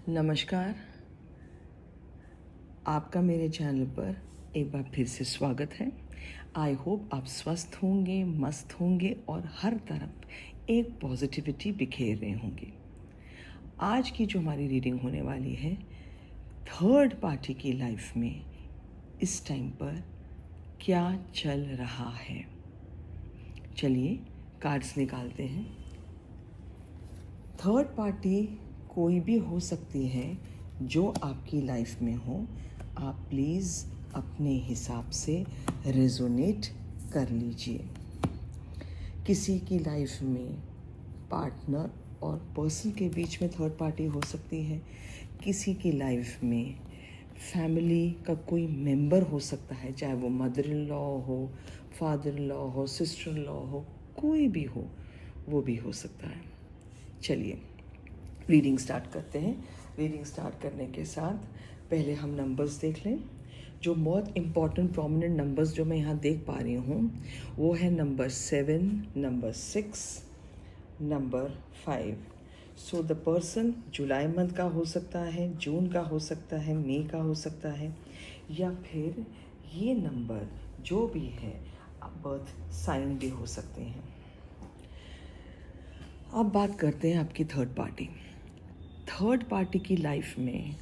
नमस्कार। आपका मेरे चैनल पर एक बार फिर से स्वागत है। आई होप आप स्वस्थ होंगे, मस्त होंगे और हर तरफ एक पॉजिटिविटी बिखेर रहे होंगे। आज की जो हमारी रीडिंग होने वाली है, थर्ड पार्टी की लाइफ में इस टाइम पर क्या चल रहा है। चलिए कार्ड्स निकालते हैं। थर्ड पार्टी कोई भी हो सकती है जो आपकी लाइफ में हो। आप प्लीज़ अपने हिसाब से रेजोनेट कर लीजिए। किसी की लाइफ में पार्टनर और पर्सन के बीच में थर्ड पार्टी हो सकती है। किसी की लाइफ में फैमिली का कोई मेंबर हो सकता है, चाहे वो मदर इन लॉ हो, फादर इन लॉ हो, सिस्टर इन लॉ हो, कोई भी हो, वो भी हो सकता है। चलिए रीडिंग स्टार्ट करते हैं। रीडिंग स्टार्ट करने के साथ पहले हम नंबर्स देख लें। जो बहुत इम्पॉर्टेंट प्रोमिनेंट नंबर्स जो मैं यहाँ देख पा रही हूँ वो है number 7, number 6, number 5। So the person July month का हो सकता है, जून का हो सकता है, मई का हो सकता है, या फिर ये नंबर जो भी है बर्थ साइन भी हो सकते हैं। अब बात करते हैं आपकी थर्ड पार्टी। थर्ड पार्टी की लाइफ में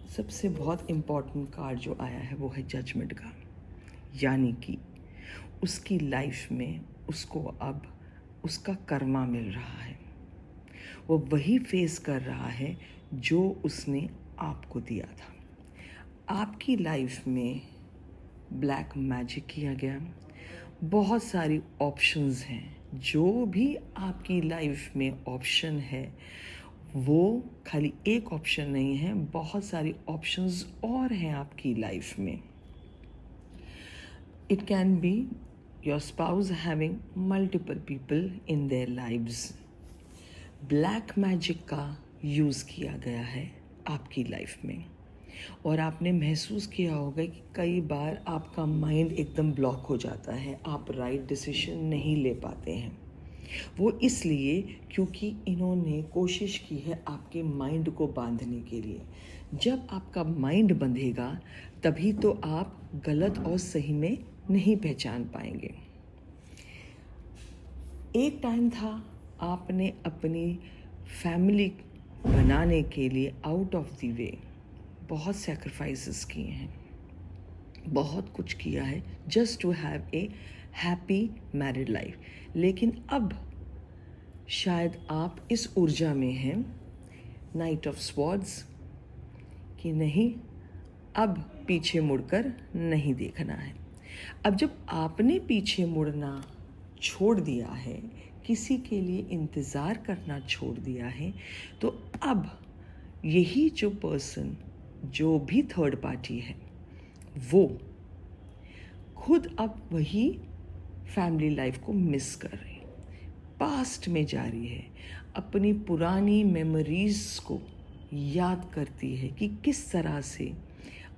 सबसे बहुत इम्पॉर्टेंट कार्ड जो आया है वो है जजमेंट का, यानी कि उसकी लाइफ में उसको अब उसका कर्मा मिल रहा है। वो वही फेस कर रहा है जो उसने आपको दिया था। आपकी लाइफ में ब्लैक मैजिक किया गया। बहुत सारी ऑप्शंस हैं। जो भी आपकी लाइफ में ऑप्शन है वो खाली एक ऑप्शन नहीं है, बहुत सारी ऑप्शंस और हैं आपकी लाइफ में। It can be your spouse having multiple people in their lives. Black magic का यूज़ किया गया है आपकी लाइफ में, और आपने महसूस किया होगा कि कई बार आपका माइंड एकदम ब्लॉक हो जाता है, आप राइट डिसीजन नहीं ले पाते हैं। वो इसलिए क्योंकि इन्होंने कोशिश की है आपके माइंड को बांधने के लिए। जब आपका माइंड बंधेगा तभी तो आप गलत और सही में नहीं पहचान पाएंगे। एक टाइम था आपने अपनी फैमिली बनाने के लिए आउट ऑफ द वे बहुत सैक्रिफाइसेस किए हैं, बहुत कुछ किया है just to have a happy married life. लेकिन अब शायद आप इस ऊर्जा में हैं, नाइट ऑफ स्वॉर्ड्स, कि नहीं, अब पीछे मुड़कर नहीं देखना है। अब जब आपने पीछे मुड़ना छोड़ दिया है, किसी के लिए इंतज़ार करना छोड़ दिया है, तो अब यही जो पर्सन, जो भी थर्ड पार्टी है, वो खुद अब वही फैमिली लाइफ को मिस कर रही है, पास्ट में जा रही है, अपनी पुरानी मेमोरीज़ को याद करती है कि किस तरह से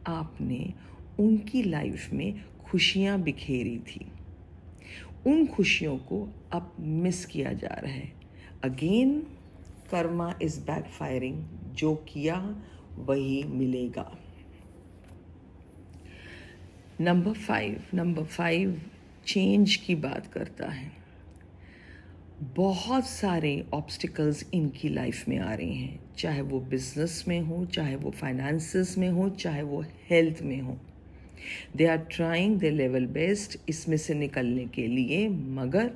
आपने उनकी लाइफ में खुशियाँ बिखेरी थी। उन खुशियों को अब मिस किया जा रहा है। अगेन कर्मा इज़ बैकफायरिंग, जो किया वही मिलेगा। नंबर 5 चेंज की बात करता है। बहुत सारे ऑब्स्टिकल्स इनकी लाइफ में आ रहे हैं, चाहे वो बिजनेस में हो, चाहे वो फाइनेंसेस में हो, चाहे वो हेल्थ में हो। They are trying the level best इसमें से निकलने के लिए, मगर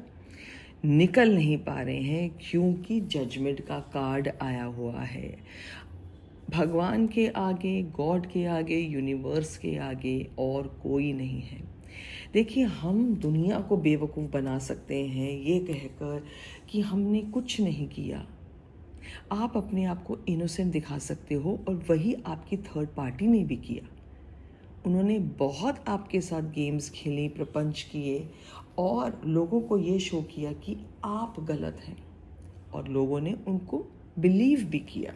निकल नहीं पा रहे हैं क्योंकि जजमेंट का कार्ड आया हुआ है। भगवान के आगे, गॉड के आगे, यूनिवर्स के आगे और कोई नहीं है। देखिए, हम दुनिया को बेवकूफ़ बना सकते हैं ये कहकर कि हमने कुछ नहीं किया। आप अपने आप को इनोसेंट दिखा सकते हो, और वही आपकी थर्ड पार्टी ने भी किया। उन्होंने बहुत आपके साथ गेम्स खेली, प्रपंच किए, और लोगों को ये शो किया कि आप गलत हैं, और लोगों ने उनको बिलीव भी किया।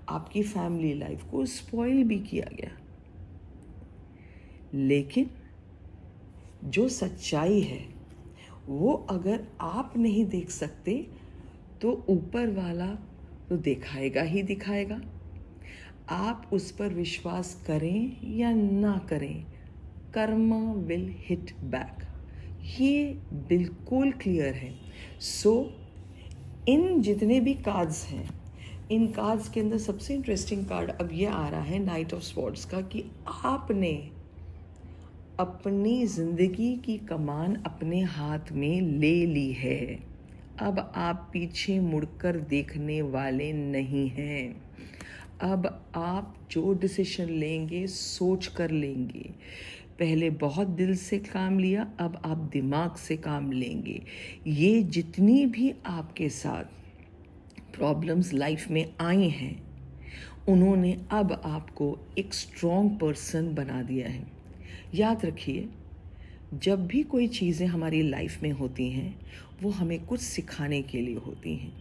आपकी फैमिली लाइफ को स्पॉइल भी किया गया। लेकिन जो सच्चाई है वो अगर आप नहीं देख सकते तो ऊपर वाला तो दिखाएगा ही दिखाएगा। आप उस पर विश्वास करें या ना करें, कर्मा विल हिट बैक, ये बिल्कुल क्लियर है। सो इन जितने भी कार्ड्स हैं, इन कार्ड्स के अंदर सबसे इंटरेस्टिंग कार्ड अब ये आ रहा है नाइट ऑफ स्वॉर्ड्स का, कि आपने अपनी ज़िंदगी की कमान अपने हाथ में ले ली है। अब आप पीछे मुड़कर देखने वाले नहीं हैं। अब आप जो डिसीजन लेंगे सोच कर लेंगे। पहले बहुत दिल से काम लिया, अब आप दिमाग से काम लेंगे। ये जितनी भी आपके साथ प्रॉब्लम्स लाइफ में आई हैं, उन्होंने अब आपको एक स्ट्रॉन्ग पर्सन बना दिया है। याद रखिए, जब भी कोई चीज़ें हमारी लाइफ में होती हैं, वो हमें कुछ सिखाने के लिए होती हैं।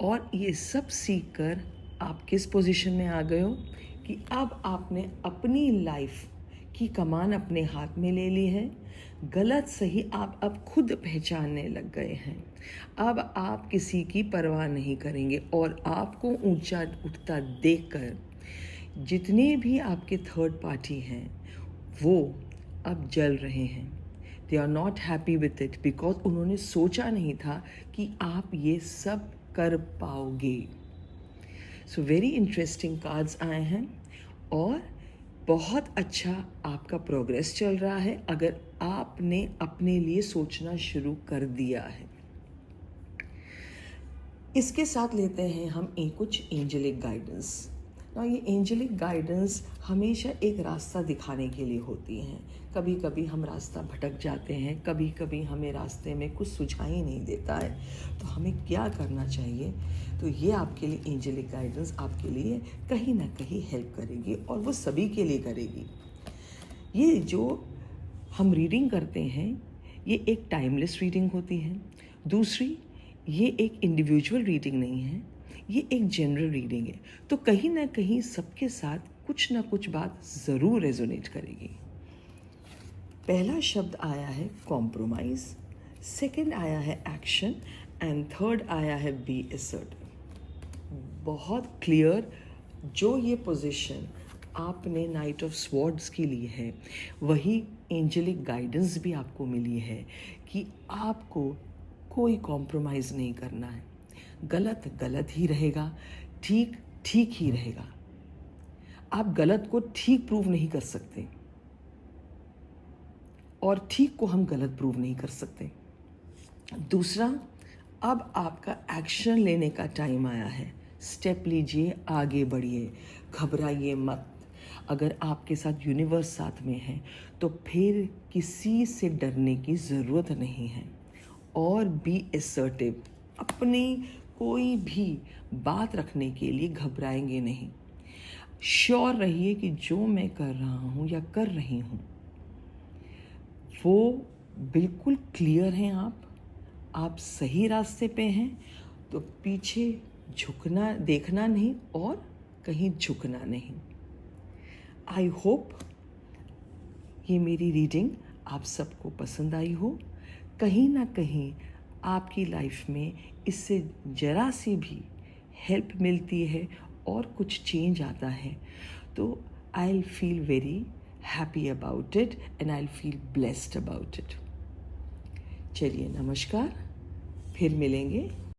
और ये सब सीख कर आप किस पोजीशन में आ गए हो कि अब आपने अपनी लाइफ की कमान अपने हाथ में ले ली है। गलत सही आप अब खुद पहचानने लग गए हैं। अब आप किसी की परवाह नहीं करेंगे, और आपको ऊंचा उठता देखकर जितने भी आपके थर्ड पार्टी हैं वो अब जल रहे हैं। They are not happy with it, because उन्होंने सोचा नहीं था कि आप ये सब कर पाओगे। सो वेरी इंटरेस्टिंग कार्ड्स आए हैं, और बहुत अच्छा आपका प्रोग्रेस चल रहा है अगर आपने अपने लिए सोचना शुरू कर दिया है। इसके साथ लेते हैं हम कुछ एंजेलिक गाइडेंस। ना ये एंजेलिक गाइडेंस हमेशा एक रास्ता दिखाने के लिए होती हैं। कभी कभी हम रास्ता भटक जाते हैं, कभी कभी हमें रास्ते में कुछ सुझाई नहीं देता है, तो हमें क्या करना चाहिए। तो ये आपके लिए एंजेलिक गाइडेंस आपके लिए कहीं ना कहीं हेल्प करेगी, और वो सभी के लिए करेगी। ये जो हम रीडिंग करते हैं, ये एक टाइमलेस रीडिंग होती है। दूसरी, ये एक इंडिविजुअल रीडिंग नहीं है, ये एक जनरल रीडिंग है। तो कहीं ना कहीं सबके साथ कुछ ना कुछ बात ज़रूर रेजोनेट करेगी। पहला शब्द आया है कॉम्प्रोमाइज़, सेकंड आया है एक्शन, एंड थर्ड आया है बी असर्टिव। बहुत क्लियर, जो ये पोजीशन आपने नाइट ऑफ स्वॉर्ड्स की ली है, वही एंजेलिक गाइडेंस भी आपको मिली है कि आपको कोई कॉम्प्रोमाइज़ नहीं करना है। गलत गलत ही रहेगा, ठीक ठीक ही रहेगा। आप गलत को ठीक प्रूव नहीं कर सकते, और ठीक को हम गलत प्रूव नहीं कर सकते। दूसरा, अब आपका एक्शन लेने का टाइम आया है। स्टेप लीजिए, आगे बढ़िए, घबराइए मत। अगर आपके साथ यूनिवर्स साथ में है तो फिर किसी से डरने की ज़रूरत नहीं है। और बी असर्टिव, अपनी कोई भी बात रखने के लिए घबराएंगे नहीं। श्योर रहिए कि जो मैं कर रहा हूँ या कर रही हूँ वो बिल्कुल क्लियर हैं। आप सही रास्ते पे हैं, तो पीछे झुकना, देखना नहीं और कहीं झुकना नहीं। आई होप ये मेरी रीडिंग आप सबको पसंद आई हो। कहीं ना कहीं आपकी लाइफ में इससे ज़रा सी भी हेल्प मिलती है और कुछ चेंज आता है, तो I will feel very happy about it, and I will feel blessed about it. चलिए, नमस्कार, फिर मिलेंगे।